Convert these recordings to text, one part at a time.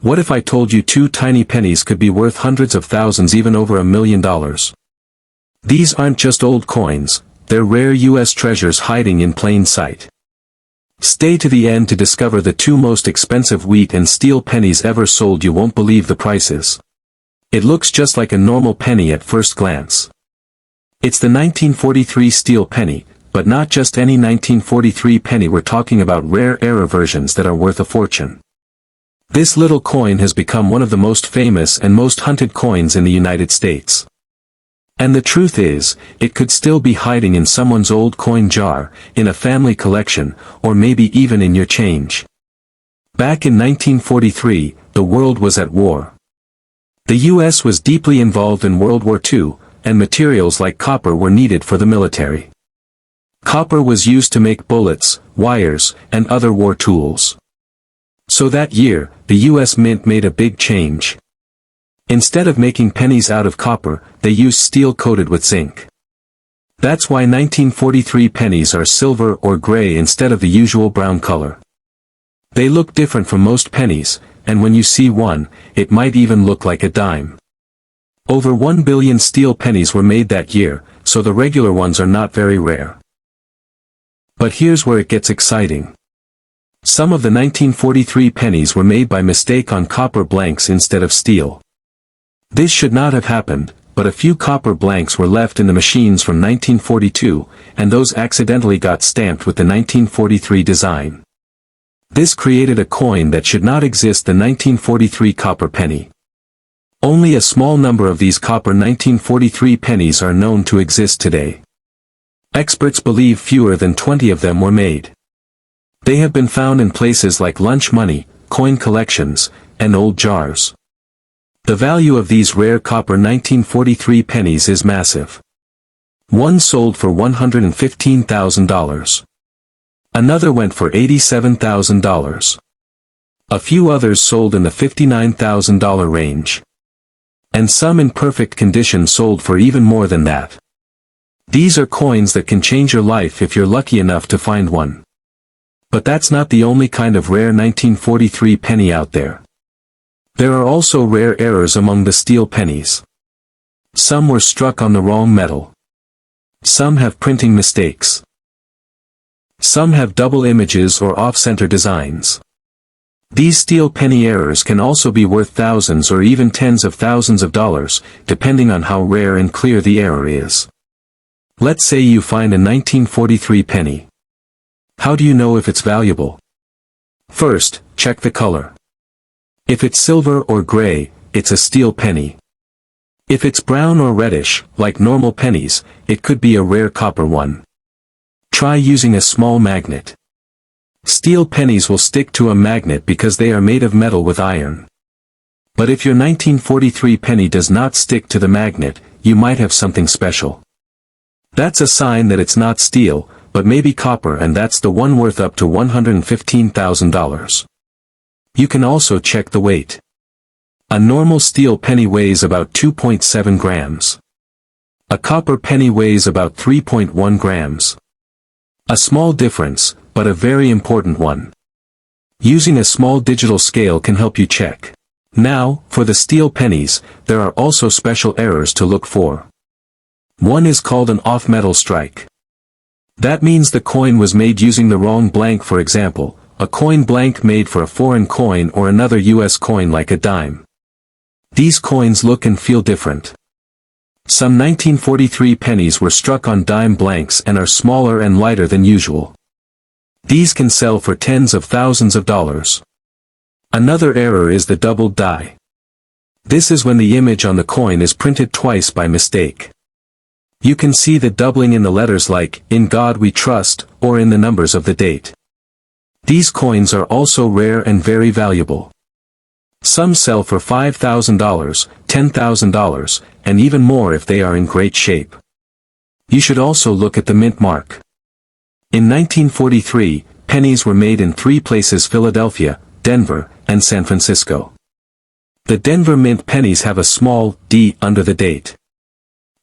What if I told you 2 tiny pennies could be worth hundreds of thousands, even over $1 million? These aren't just old coins, they're rare U.S. treasures hiding in plain sight. Stay to the end to discover the 2 most expensive wheat and steel pennies ever sold. You won't believe the prices. It looks just like a normal penny at first glance. It's the 1943 steel penny, but not just any 1943 penny. We're talking about rare era versions that are worth a fortune. This little coin has become one of the most famous and most hunted coins in the United States. And the truth is, it could still be hiding in someone's old coin jar, in a family collection, or maybe even in your change. Back in 1943, the world was at war. The U.S. was deeply involved in World War II, and materials like copper were needed for the military. Copper was used to make bullets, wires, and other war tools. So that year, the U.S. Mint made a big change. Instead of making pennies out of copper, they used steel coated with zinc. That's why 1943 pennies are silver or gray instead of the usual brown color. They look different from most pennies, and when you see one, it might even look like a dime. Over 1 billion steel pennies were made that year, so the regular ones are not very rare. But here's where it gets exciting. Some of the 1943 pennies were made by mistake on copper blanks instead of steel. This should not have happened, but a few copper blanks were left in the machines from 1942, and those accidentally got stamped with the 1943 design. This created a coin that should not exist, the 1943 copper penny. Only a small number of these copper 1943 pennies are known to exist today. Experts believe fewer than 20 of them were made. They have been found in places like lunch money, coin collections, and old jars. The value of these rare copper 1943 pennies is massive. One sold for $115,000. Another went for $87,000. A few others sold in the $59,000 range. And some in perfect condition sold for even more than that. These are coins that can change your life if you're lucky enough to find one. But that's not the only kind of rare 1943 penny out there. There are also rare errors among the steel pennies. Some were struck on the wrong metal. Some have printing mistakes. Some have double images or off-center designs. These steel penny errors can also be worth thousands or even tens of thousands of dollars, depending on how rare and clear the error is. Let's say you find a 1943 penny. How do you know if it's valuable? First, check the color. If it's silver or gray, it's a steel penny. If it's brown or reddish, like normal pennies, it could be a rare copper one. Try using a small magnet. Steel pennies will stick to a magnet because they are made of metal with iron. But if your 1943 penny does not stick to the magnet, you might have something special. That's a sign that it's not steel, but maybe copper, and that's the one worth up to $115,000. You can also check the weight. A normal steel penny weighs about 2.7 grams. A copper penny weighs about 3.1 grams. A small difference, but a very important one. Using a small digital scale can help you check. Now, for the steel pennies, there are also special errors to look for. One is called an off-metal strike. That means the coin was made using the wrong blank. For example, a coin blank made for a foreign coin or another U.S. coin like a dime. These coins look and feel different. Some 1943 pennies were struck on dime blanks and are smaller and lighter than usual. These can sell for tens of thousands of dollars. Another error is the doubled die. This is when the image on the coin is printed twice by mistake. You can see the doubling in the letters like, "In God We Trust," or in the numbers of the date. These coins are also rare and very valuable. Some sell for $5,000, $10,000, and even more if they are in great shape. You should also look at the mint mark. In 1943, pennies were made in 3 places: Philadelphia, Denver, and San Francisco. The Denver mint pennies have a small D under the date.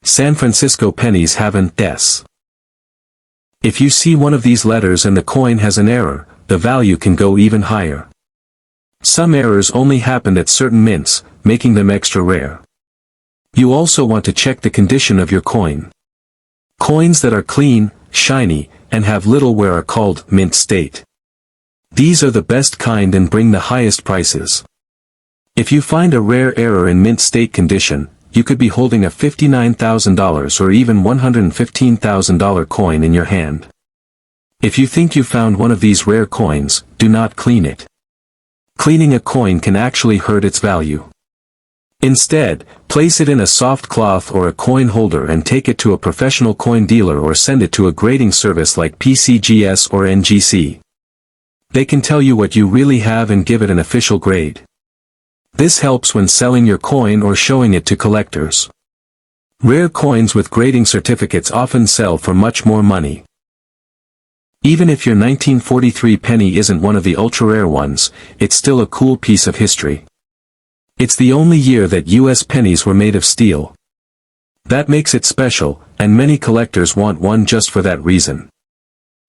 San Francisco pennies have an S. If you see one of these letters and the coin has an error, the value can go even higher. Some errors only happened at certain mints, making them extra rare. You also want to check the condition of your coin. Coins that are clean, shiny, and have little wear are called mint state. These are the best kind and bring the highest prices. If you find a rare error in mint state condition, you could be holding a $59,000 or even $115,000 coin in your hand. If you think you found one of these rare coins, do not clean it. Cleaning a coin can actually hurt its value. Instead, place it in a soft cloth or a coin holder and take it to a professional coin dealer or send it to a grading service like PCGS or NGC. They can tell you what you really have and give it an official grade. This helps when selling your coin or showing it to collectors. Rare coins with grading certificates often sell for much more money. Even if your 1943 penny isn't one of the ultra-rare ones, it's still a cool piece of history. It's the only year that US pennies were made of steel. That makes it special, and many collectors want one just for that reason.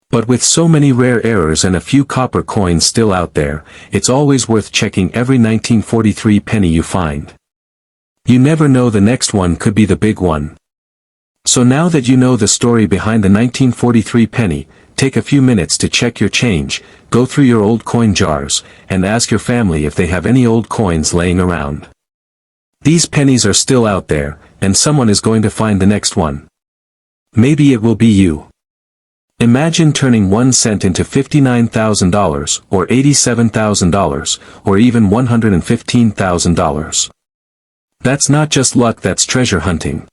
But with so many rare errors and a few copper coins still out there, it's always worth checking every 1943 penny you find. You never know, the next one could be the big one. So now that you know the story behind the 1943 penny, take a few minutes to check your change, go through your old coin jars, and ask your family if they have any old coins laying around. These pennies are still out there, and someone is going to find the next one. Maybe it will be you. Imagine turning 1 cent into $59,000, or $87,000, or even $115,000. That's not just luck, that's treasure hunting.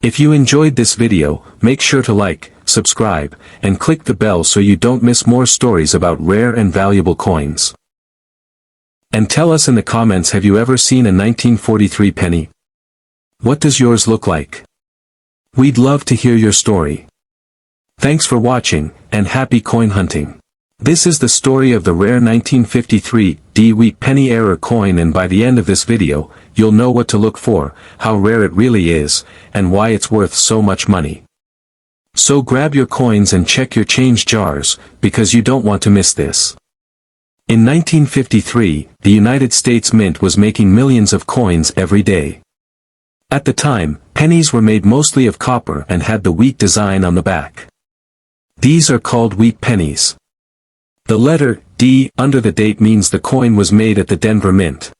If you enjoyed this video, make sure to like, subscribe, and click the bell so you don't miss more stories about rare and valuable coins. And tell us in the comments, have you ever seen a 1943 penny? What does yours look like? We'd love to hear your story. Thanks for watching, and happy coin hunting. This is the story of the rare 1953 D-Week penny error coin, and by the end of this video, you'll know what to look for, how rare it really is, and why it's worth so much money. So grab your coins and check your change jars, because you don't want to miss this. In 1953, the United States Mint was making millions of coins every day. At the time, pennies were made mostly of copper and had the wheat design on the back. These are called wheat pennies. The letter D under the date means the coin was made at the Denver Mint.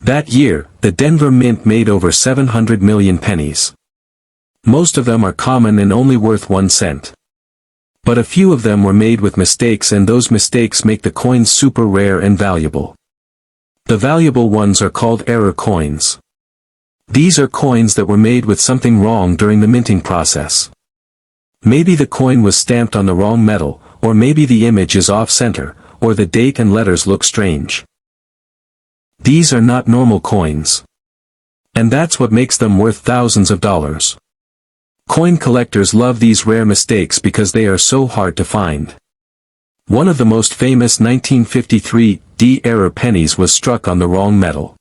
That year, the Denver Mint made over 700 million pennies. Most of them are common and only worth 1 cent. But a few of them were made with mistakes, and those mistakes make the coins super rare and valuable. The valuable ones are called error coins. These are coins that were made with something wrong during the minting process. Maybe the coin was stamped on the wrong metal, or maybe the image is off-center, or the date and letters look strange. These are not normal coins. And that's what makes them worth thousands of dollars. Coin collectors love these rare mistakes because they are so hard to find. One of the most famous 1953 D-error pennies was struck on the wrong metal.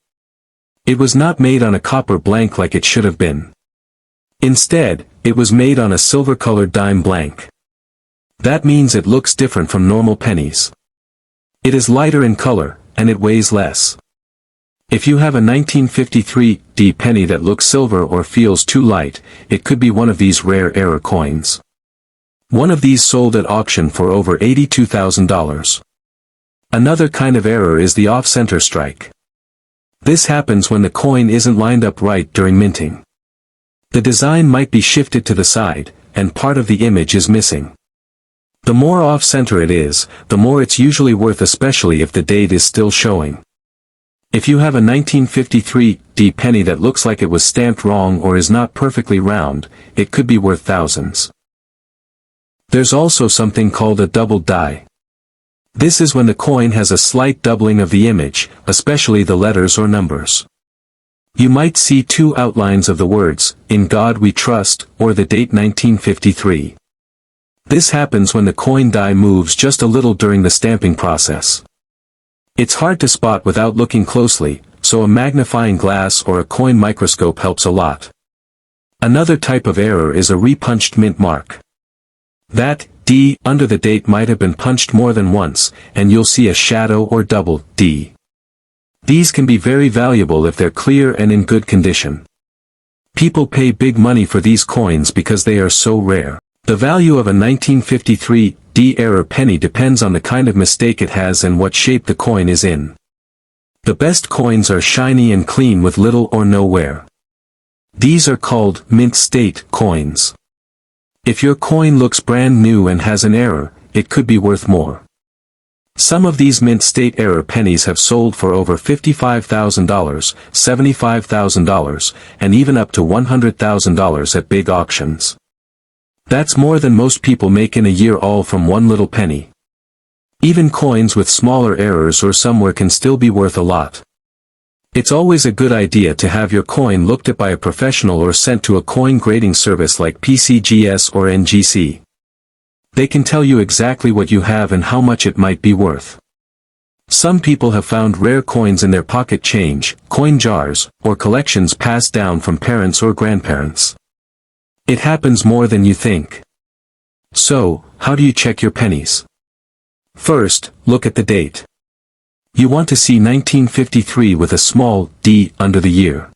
It was not made on a copper blank like it should have been. Instead, it was made on a silver-colored dime blank. That means it looks different from normal pennies. It is lighter in color, and it weighs less. If you have a 1953 D penny that looks silver or feels too light, it could be one of these rare error coins. One of these sold at auction for over $82,000. Another kind of error is the off-center strike. This happens when the coin isn't lined up right during minting. The design might be shifted to the side, and part of the image is missing. The more off-center it is, the more it's usually worth, especially if the date is still showing. If you have a 1953 D penny that looks like it was stamped wrong or is not perfectly round, it could be worth thousands. There's also something called a doubled die. This is when the coin has a slight doubling of the image, especially the letters or numbers. You might see two outlines of the words, "In God We Trust," or the date 1953. This happens when the coin die moves just a little during the stamping process. It's hard to spot without looking closely, so a magnifying glass or a coin microscope helps a lot. Another type of error is a repunched mint mark. That D under the date might have been punched more than once, and you'll see a shadow or double D. These can be very valuable if they're clear and in good condition. People pay big money for these coins because they are so rare. The value of a 1953 D error penny depends on the kind of mistake it has and what shape the coin is in. The best coins are shiny and clean with little or no wear. These are called mint state coins. If your coin looks brand new and has an error, it could be worth more. Some of these mint state error pennies have sold for over $55,000, $75,000, and even up to $100,000 at big auctions. That's more than most people make in a year, all from one little penny. Even coins with smaller errors or somewhere can still be worth a lot. It's always a good idea to have your coin looked at by a professional or sent to a coin grading service like PCGS or NGC. They can tell you exactly what you have and how much it might be worth. Some people have found rare coins in their pocket change, coin jars, or collections passed down from parents or grandparents. It happens more than you think. So, how do you check your pennies? First, look at the date. You want to see 1953 with a small d under the year.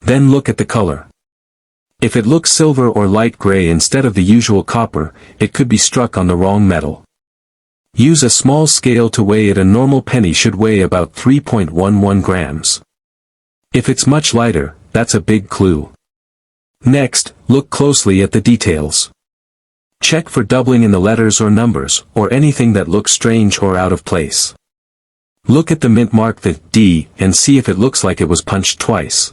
Then look at the color. If it looks silver or light gray instead of the usual copper, it could be struck on the wrong metal. Use a small scale to weigh it. A normal penny should weigh about 3.11 grams. If it's much lighter, that's a big clue. Next, look closely at the details. Check for doubling in the letters or numbers, or anything that looks strange or out of place. Look at the mint mark, the D, and see if it looks like it was punched twice.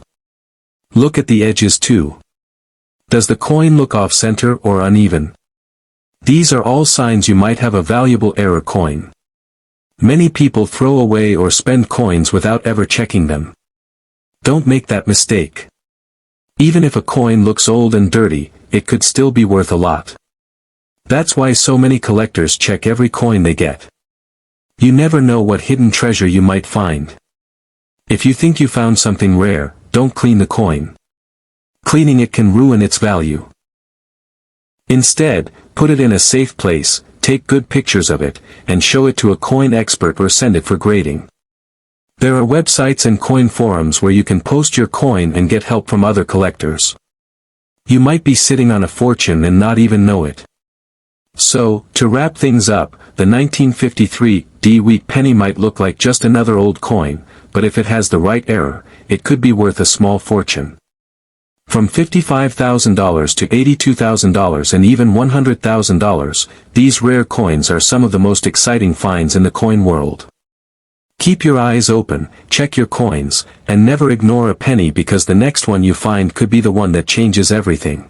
Look at the edges too. Does the coin look off-center or uneven? These are all signs you might have a valuable error coin. Many people throw away or spend coins without ever checking them. Don't make that mistake. Even if a coin looks old and dirty, it could still be worth a lot. That's why so many collectors check every coin they get. You never know what hidden treasure you might find. If you think you found something rare, don't clean the coin. Cleaning it can ruin its value. Instead, put it in a safe place, take good pictures of it, and show it to a coin expert or send it for grading. There are websites and coin forums where you can post your coin and get help from other collectors. You might be sitting on a fortune and not even know it. So, to wrap things up, the 1953 D wheat penny might look like just another old coin, but if it has the right error, it could be worth a small fortune. From $55,000 to $82,000 and even $100,000, these rare coins are some of the most exciting finds in the coin world. Keep your eyes open, check your coins, and never ignore a penny, because the next one you find could be the one that changes everything.